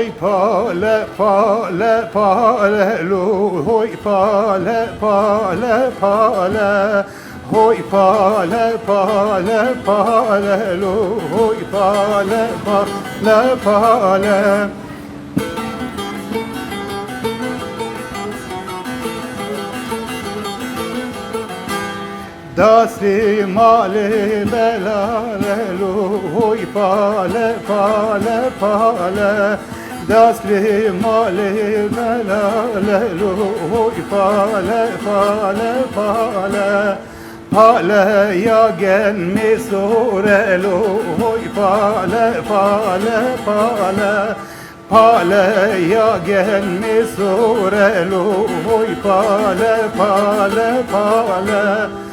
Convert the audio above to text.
Hoi pale pale pale lu hoi pale pale pale hoi pale pale pale lu hoi pale pale pale. Dasti mali belale lu hoi pale pale pale. Dasti mali belale lu hoi pale pale pale. Pale ya gelmi sorelu hoi pale pale pale. Pale ya gelmi sorelu hoi pale pale pale.